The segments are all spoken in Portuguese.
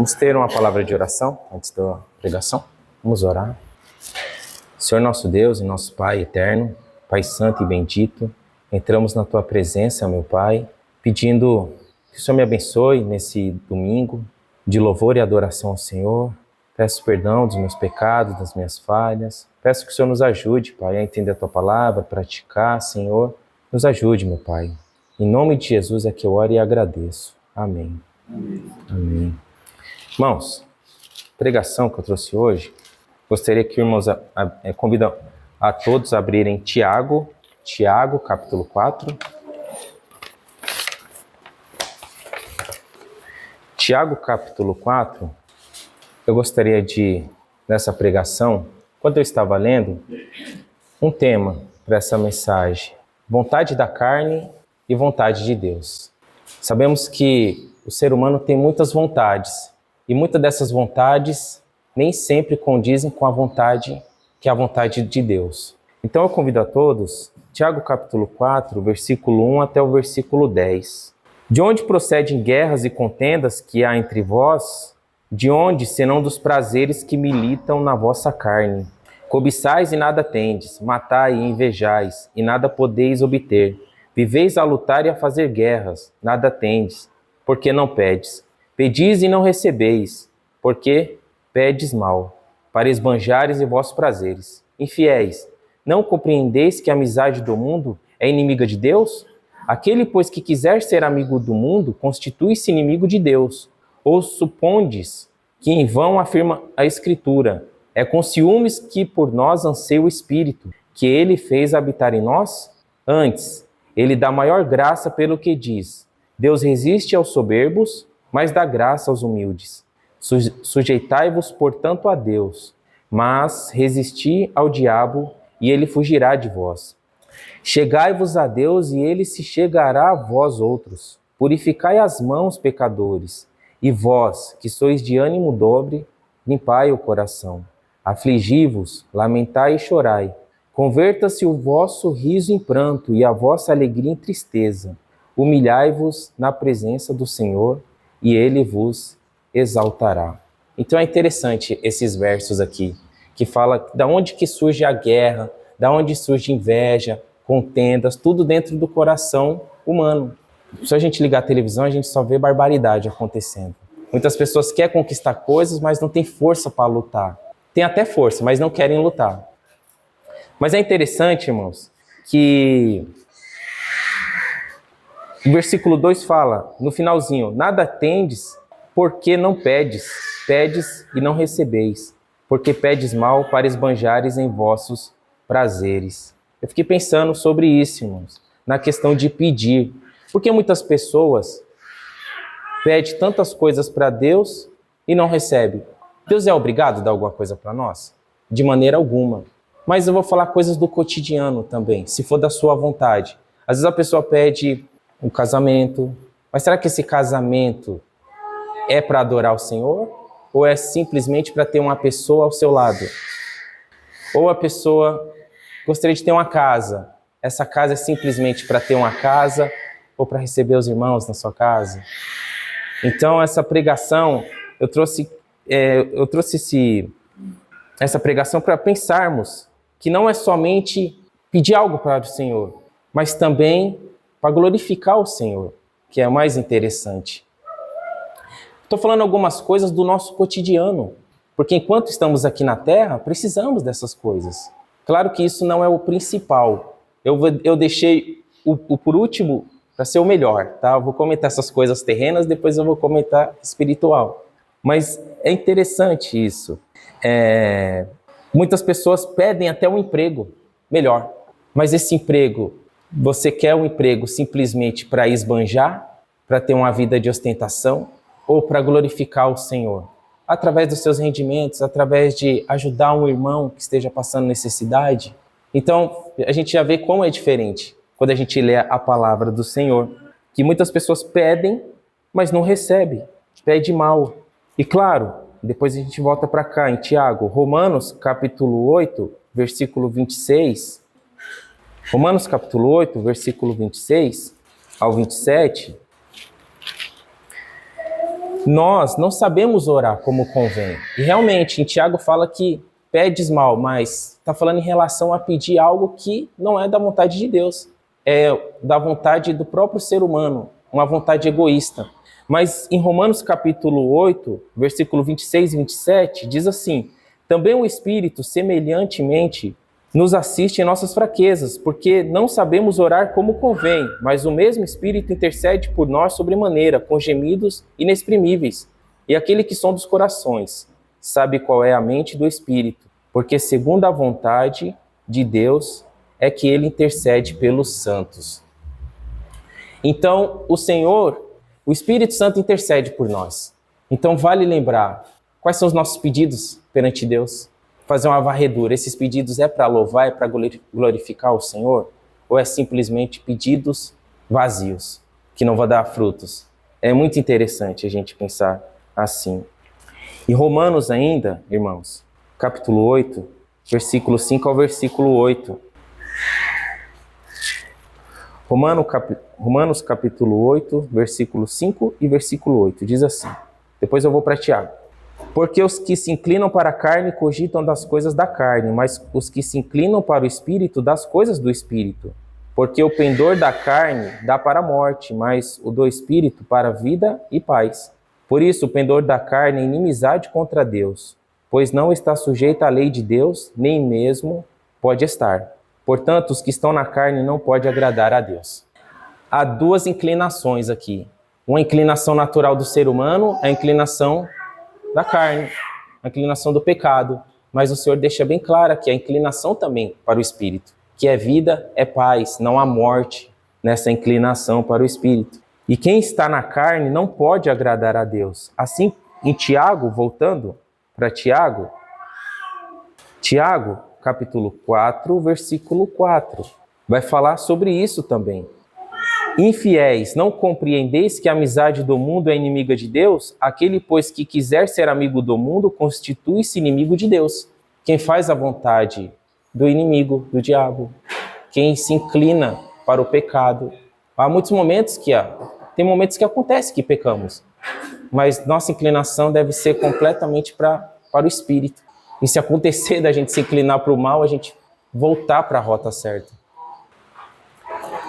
Vamos ter uma palavra de oração antes da pregação. Vamos orar. Senhor nosso Deus e nosso Pai eterno, Pai santo e bendito, entramos na Tua presença, meu Pai, pedindo que o Senhor me abençoe nesse domingo de louvor e adoração ao Senhor. Peço perdão dos meus pecados, das minhas falhas. Peço que o Senhor nos ajude, Pai, a entender a Tua palavra, a praticar, Senhor. Nos ajude, meu Pai. Em nome de Jesus é que eu oro e agradeço. Amém. Amém. Amém. Irmãos, a pregação que eu trouxe hoje, gostaria que irmãos convidam a todos a abrirem Tiago, capítulo 4. Tiago, capítulo 4, eu gostaria de, nessa pregação, quando eu estava lendo, um tema para essa mensagem: vontade da carne e vontade de Deus. Sabemos que o ser humano tem muitas vontades, e muitas dessas vontades nem sempre condizem com a vontade que é a vontade de Deus. Então eu convido a todos, Tiago capítulo 4, versículo 1 até o versículo 10. De onde procedem guerras e contendas que há entre vós? De onde, senão dos prazeres que militam na vossa carne? Cobiçais e nada tendes, matai e invejais, e nada podeis obter. Viveis a lutar e a fazer guerras, nada tendes, porque não pedes. Pedis e não recebeis, porque pedes mal, para esbanjares em vossos prazeres. Infiéis, não compreendeis que a amizade do mundo é inimiga de Deus? Aquele, pois, que quiser ser amigo do mundo, constitui-se inimigo de Deus. Ou supondes que em vão afirma a Escritura: é com ciúmes que por nós anseia o Espírito, que ele fez habitar em nós? Antes, ele dá maior graça pelo que diz: Deus resiste aos soberbos, mas dá graça aos humildes. Sujeitai-vos, portanto, a Deus, mas resisti ao diabo, e ele fugirá de vós. Chegai-vos a Deus, e ele se chegará a vós outros. Purificai as mãos, pecadores, e vós, que sois de ânimo dobre, limpai o coração. Afligi-vos, lamentai e chorai. Converta-se o vosso riso em pranto, e a vossa alegria em tristeza. Humilhai-vos na presença do Senhor, e ele vos exaltará. Então é interessante esses versos aqui, que fala da onde que surge a guerra, da onde surge inveja, contendas, tudo dentro do coração humano. Se a gente ligar a televisão, a gente só vê barbaridade acontecendo. Muitas pessoas querem conquistar coisas, mas não têm força para lutar. Tem até força, mas não querem lutar. Mas é interessante, irmãos, que o versículo 2 fala, no finalzinho: nada tendes, porque não pedes. Pedes e não recebeis, porque pedes mal para esbanjares em vossos prazeres. Eu fiquei pensando sobre isso, irmãos, na questão de pedir. Porque muitas pessoas pedem tantas coisas para Deus e não recebem. Deus é obrigado a dar alguma coisa para nós? De maneira alguma. Mas eu vou falar coisas do cotidiano também, se for da sua vontade. Às vezes a pessoa pede um casamento, mas será que esse casamento é para adorar o Senhor? Ou é simplesmente para ter uma pessoa ao seu lado? Ou a pessoa gostaria de ter uma casa, essa casa é simplesmente para ter uma casa ou para receber os irmãos na sua casa? Então essa pregação, eu trouxe essa pregação para pensarmos que não é somente pedir algo para o Senhor, mas também para glorificar o Senhor, que é o mais interessante. Estou falando algumas coisas do nosso cotidiano, porque enquanto estamos aqui na Terra, precisamos dessas coisas. Claro que isso não é o principal. Eu deixei o por último para ser o melhor, tá? Eu vou comentar essas coisas terrenas, depois eu vou comentar espiritual. Mas é interessante isso. Muitas pessoas pedem até um emprego melhor, mas esse emprego, você quer um emprego simplesmente para esbanjar, para ter uma vida de ostentação, ou para glorificar o Senhor? Através dos seus rendimentos, através de ajudar um irmão que esteja passando necessidade. Então, a gente já vê como é diferente quando a gente lê a palavra do Senhor, que muitas pessoas pedem, mas não recebem, pede mal. E claro, depois a gente volta para cá, em Tiago, Romanos capítulo 8, versículo 26. Romanos capítulo 8, versículo 26 ao 27, nós não sabemos orar como convém. E realmente, em Tiago fala que pedes mal, mas está falando em relação a pedir algo que não é da vontade de Deus. É da vontade do próprio ser humano, uma vontade egoísta. Mas em Romanos capítulo 8, versículo 26 e 27, diz assim: também o Espírito, semelhantemente, nos assiste em nossas fraquezas, porque não sabemos orar como convém, mas o mesmo Espírito intercede por nós sobremaneira, com gemidos inexprimíveis. E aquele que sonda os corações sabe qual é a mente do Espírito, porque segundo a vontade de Deus é que ele intercede pelos santos. Então, o Senhor, o Espírito Santo intercede por nós. Então, vale lembrar, quais são os nossos pedidos perante Deus? Fazer uma varredura. Esses pedidos é para louvar, é para glorificar o Senhor? Ou é simplesmente pedidos vazios, que não vão dar frutos? É muito interessante a gente pensar assim. E Romanos ainda, irmãos, capítulo 8, versículo 5 ao versículo 8. Romanos capítulo 8, versículo 5 e versículo 8, diz assim. Depois eu vou para Tiago. Porque os que se inclinam para a carne cogitam das coisas da carne, mas os que se inclinam para o Espírito, das coisas do Espírito. Porque o pendor da carne dá para a morte, mas o do Espírito para a vida e paz. Por isso, o pendor da carne é inimizade contra Deus, pois não está sujeito à lei de Deus, nem mesmo pode estar. Portanto, os que estão na carne não podem agradar a Deus. Há duas inclinações aqui. Uma inclinação natural do ser humano, a inclinação da carne, a inclinação do pecado. Mas o Senhor deixa bem clara que a inclinação também para o Espírito, que é vida, é paz, não há morte nessa inclinação para o Espírito. E quem está na carne não pode agradar a Deus. Assim, em Tiago, voltando para Tiago, capítulo 4, versículo 4, vai falar sobre isso também. Infiéis, não compreendeis que a amizade do mundo é inimiga de Deus? Aquele, pois, que quiser ser amigo do mundo, constitui-se inimigo de Deus. Quem faz a vontade do inimigo, do diabo. Quem se inclina para o pecado. Há muitos momentos tem momentos que acontece que pecamos, mas nossa inclinação deve ser completamente para o Espírito. E se acontecer da gente se inclinar para o mal, a gente voltar para a rota certa.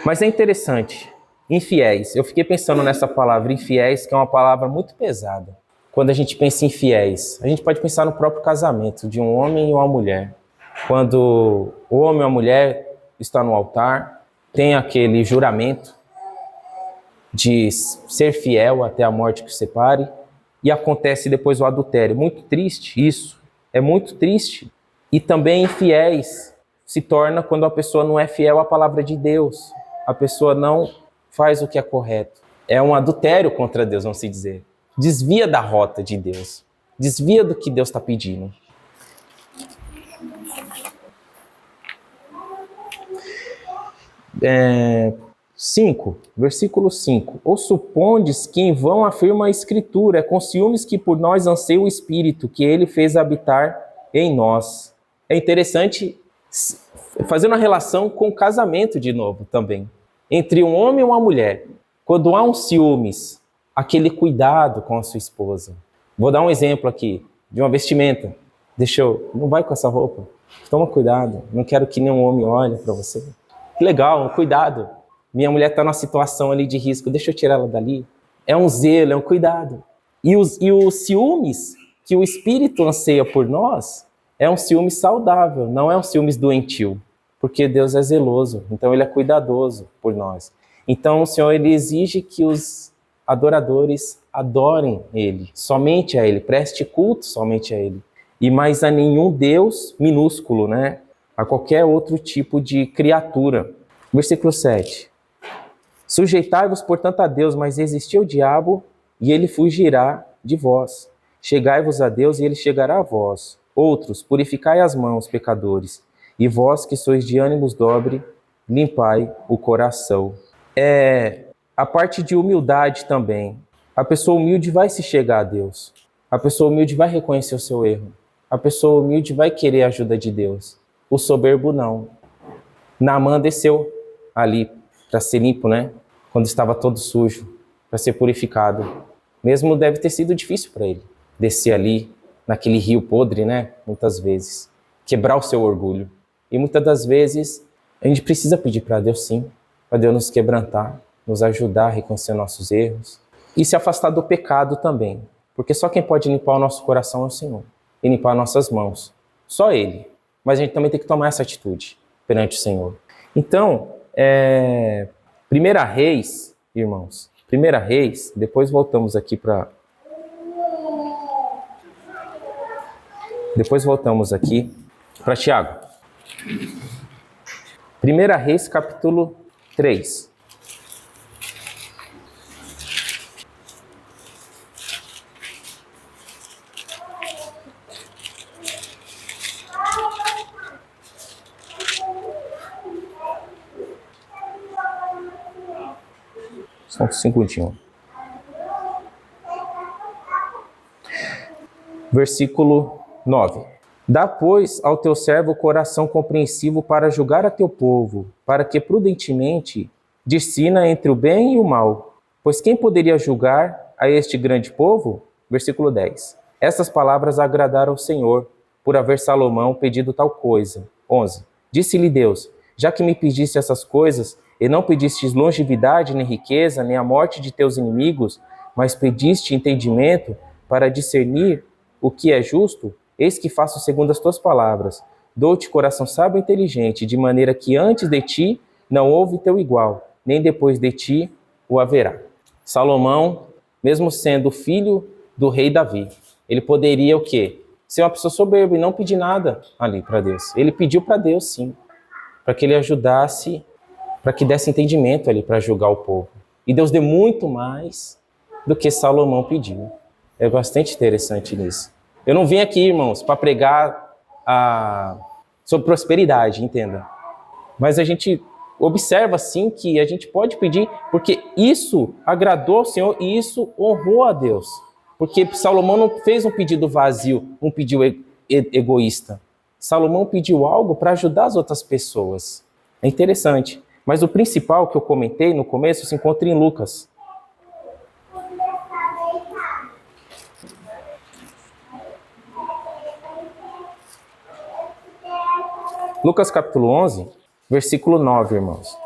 Mas é interessante, infiéis. Eu fiquei pensando nessa palavra infiéis, que é uma palavra muito pesada. Quando a gente pensa em fiéis, a gente pode pensar no próprio casamento de um homem e uma mulher. Quando o homem ou a mulher está no altar, tem aquele juramento de ser fiel até a morte que o separe, e acontece depois o adultério. Muito triste isso, é muito triste. E também infiéis se torna quando a pessoa não é fiel à palavra de Deus, a pessoa não faz o que é correto. É um adultério contra Deus, vamos dizer. Desvia da rota de Deus, desvia do que Deus está pedindo. Versículo 5. Ou supondes que em vão afirma a Escritura, é com ciúmes que por nós anseia o Espírito, que ele fez habitar em nós. É interessante fazer uma relação com o casamento de novo também. Entre um homem e uma mulher. Quando há um ciúmes, aquele cuidado com a sua esposa. Vou dar um exemplo aqui, de uma vestimenta. Não vai com essa roupa. Toma cuidado, não quero que nenhum homem olhe para você. Que legal, um cuidado. Minha mulher está numa situação ali de risco, deixa eu tirar ela dali. É um zelo, é um cuidado. E os ciúmes que o Espírito anseia por nós é um ciúme saudável, não é um ciúmes doentio. Porque Deus é zeloso, então Ele é cuidadoso por nós. Então o Senhor ele exige que os adoradores adorem Ele, somente a Ele, preste culto somente a Ele. E mais a nenhum Deus minúsculo, né? A qualquer outro tipo de criatura. Versículo 7. Sujeitai-vos, portanto, a Deus, mas resisti ao diabo, e ele fugirá de vós. Chegai-vos a Deus, e ele chegará a vós. Outros, purificai as mãos, pecadores, e vós que sois de ânimos dobre, limpai o coração. A parte de humildade também. A pessoa humilde vai se chegar a Deus. A pessoa humilde vai reconhecer o seu erro. A pessoa humilde vai querer a ajuda de Deus. O soberbo não. Naamã desceu ali para ser limpo, né? Quando estava todo sujo, para ser purificado. Mesmo deve ter sido difícil para ele descer ali, naquele rio podre, né? Muitas vezes. Quebrar o seu orgulho. E muitas das vezes a gente precisa pedir para Deus sim, para Deus nos quebrantar, nos ajudar a reconhecer nossos erros e se afastar do pecado também. Porque só quem pode limpar o nosso coração é o Senhor e limpar nossas mãos. Só Ele. Mas a gente também tem que tomar essa atitude perante o Senhor. Então, 1 Reis, irmãos, 1 Reis, depois voltamos aqui para... Depois voltamos aqui para Tiago. 1 Reis, capítulo 3. Só um segundinho. Versículo 9. Dá, pois, ao teu servo o coração compreensivo para julgar a teu povo, para que prudentemente discina entre o bem e o mal. Pois quem poderia julgar a este grande povo? Versículo 10. Estas palavras agradaram ao Senhor, por haver Salomão pedido tal coisa. 11. Disse-lhe Deus, já que me pediste essas coisas, e não pedistes longevidade, nem riqueza, nem a morte de teus inimigos, mas pediste entendimento para discernir o que é justo, eis que faço segundo as tuas palavras. Dou-te coração sábio e inteligente, de maneira que antes de ti não houve teu igual, nem depois de ti o haverá. Salomão, mesmo sendo filho do rei Davi, ele poderia o quê? Ser uma pessoa soberba e não pedir nada ali para Deus. Ele pediu para Deus, sim, para que ele ajudasse, para que desse entendimento ali para julgar o povo. E Deus deu muito mais do que Salomão pediu. É bastante interessante nisso. Eu não vim aqui, irmãos, para pregar sobre prosperidade, entenda. Mas a gente observa, sim, que a gente pode pedir, porque isso agradou ao Senhor e isso honrou a Deus. Porque Salomão não fez um pedido vazio, um pedido egoísta. Salomão pediu algo para ajudar as outras pessoas. É interessante. Mas o principal que eu comentei no começo se encontra em Lucas. Lucas capítulo 11, versículo 9, irmãos.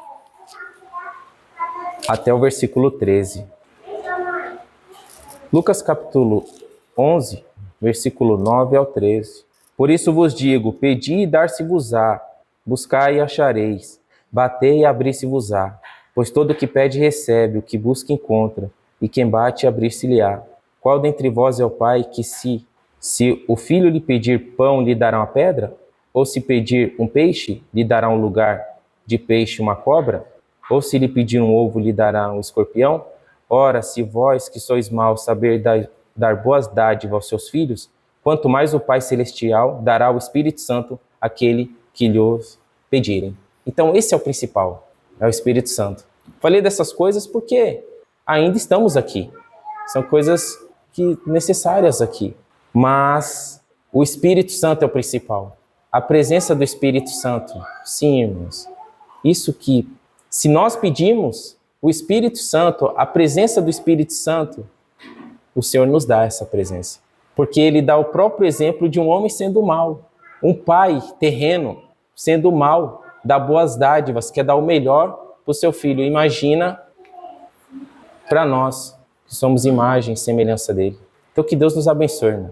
Até o versículo 13. Lucas capítulo 11, versículo 9 ao 13. Por isso vos digo, pedi e dar-se-vos-á, buscai e achareis, batei e abrir-se-vos-á. Pois todo o que pede recebe, o que busca encontra, e quem bate abrir-se-lhe-á. Qual dentre vós é o pai que se o filho lhe pedir pão, lhe dará uma pedra? Ou se pedir um peixe, lhe dará um lugar de peixe uma cobra? Ou se lhe pedir um ovo, lhe dará um escorpião? Ora, se vós que sois maus saber dar boas dádivas aos seus filhos, quanto mais o Pai Celestial dará o Espírito Santo àquele que lhes pedirem. Então esse é o principal, é o Espírito Santo. Falei dessas coisas porque ainda estamos aqui. São coisas necessárias aqui. Mas o Espírito Santo é o principal. A presença do Espírito Santo. Sim, irmãos. Isso que, se nós pedimos o Espírito Santo, a presença do Espírito Santo, o Senhor nos dá essa presença. Porque ele dá o próprio exemplo de um homem sendo mau. Um pai terreno sendo mau, dá boas dádivas, quer dar o melhor para o seu filho. Imagina para nós, que somos imagem e semelhança dele. Então que Deus nos abençoe, irmão.